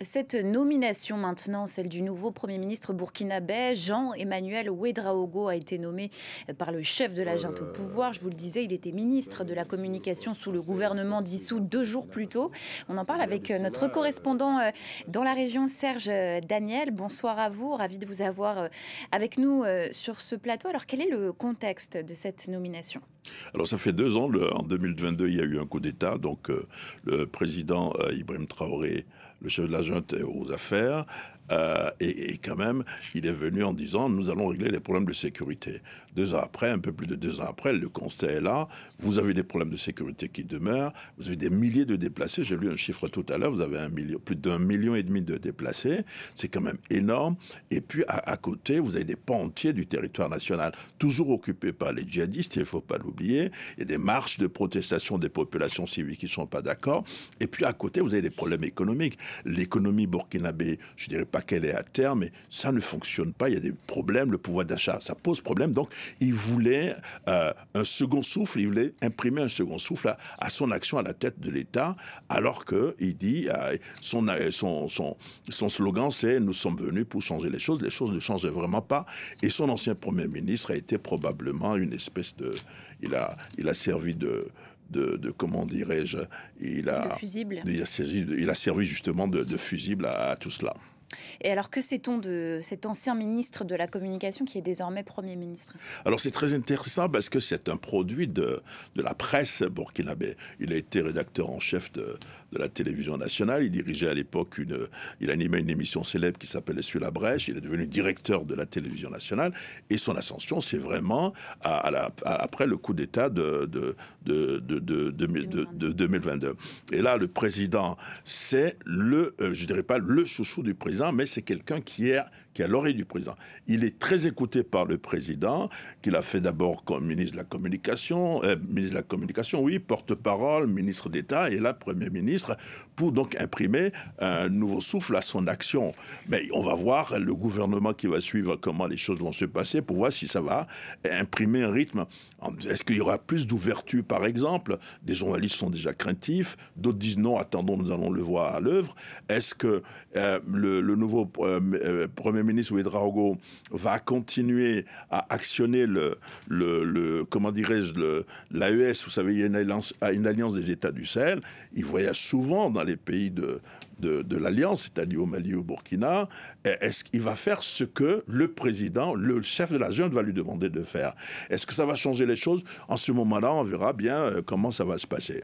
Cette nomination maintenant, celle du nouveau Premier ministre burkinabé, Jean-Emmanuel Ouédraogo, a été nommé par le chef de la junte au pouvoir. Je vous le disais, il était ministre de la Communication sous le gouvernement dissous 2 jours plus tôt. On en parle avec notre correspondant dans la région, Serge Daniel. Bonsoir à vous, ravi de vous avoir avec nous sur ce plateau. Alors, quel est le contexte de cette nomination ? Alors ça fait 2 ans, en 2022, il y a eu un coup d'État, donc le président Ibrahim Traoré, le chef de la junte, est aux affaires, et quand même, il est venu en disant « nous allons régler les problèmes de sécurité ». 2 ans après, un peu plus de 2 ans après, le constat est là, vous avez des problèmes de sécurité qui demeurent, vous avez des milliers de déplacés, j'ai lu un chiffre tout à l'heure, vous avez plus d'1,5 million de déplacés, c'est quand même énorme, et puis à côté, vous avez des pans entiers du territoire national, toujours occupés par les djihadistes, il ne faut pas l'oublier, il y a des marches de protestation des populations civiles qui ne sont pas d'accord, et puis à côté, vous avez des problèmes économiques. L'économie burkinabé, je ne dirais pas qu'elle est à terre, mais ça ne fonctionne pas, il y a des problèmes, le pouvoir d'achat, ça pose problème, donc il voulait un second souffle, il voulait imprimer un second souffle à son action à la tête de l'État, alors qu'il dit, son slogan c'est « nous sommes venus pour changer les choses ne changeaient vraiment pas », et son ancien Premier ministre a été probablement une espèce de... Il a servi de comment dirais-je, il a servi justement de fusible à tout cela. Et alors, que sait-on de cet ancien ministre de la Communication qui est désormais Premier ministre ? Alors, c'est très intéressant parce que c'est un produit de la presse burkinabé. Il a été rédacteur en chef de la télévision nationale. Il dirigeait à l'époque il animait une émission célèbre qui s'appelait Sur la brèche. Il est devenu directeur de la télévision nationale. Et son ascension, c'est vraiment après le coup d'État de 2022. Et là, le président, c'est je dirais pas le chouchou du président, mais c'est quelqu'un qui est à l'oreille du président. Il est très écouté par le président, qu'il a fait d'abord comme ministre de la Communication, oui, porte-parole, ministre d'État, et là, Premier ministre, pour donc imprimer un nouveau souffle à son action. Mais on va voir le gouvernement qui va suivre comment les choses vont se passer pour voir si ça va imprimer un rythme. Est-ce qu'il y aura plus d'ouverture, par exemple? Des journalistes sont déjà craintifs, d'autres disent non, attendons, nous allons le voir à l'œuvre. Est-ce que le nouveau Premier ministre Ouédraogo va continuer à actionner comment dirais-je, l'AES, vous savez, il y a une alliance des États du Sahel. Il voyage souvent dans les pays de l'Alliance, c'est-à-dire au Mali, au Burkina. Est-ce qu'il va faire ce que le président, le chef de la junte va lui demander de faire? Est-ce que ça va changer les choses? En ce moment-là, on verra bien comment ça va se passer.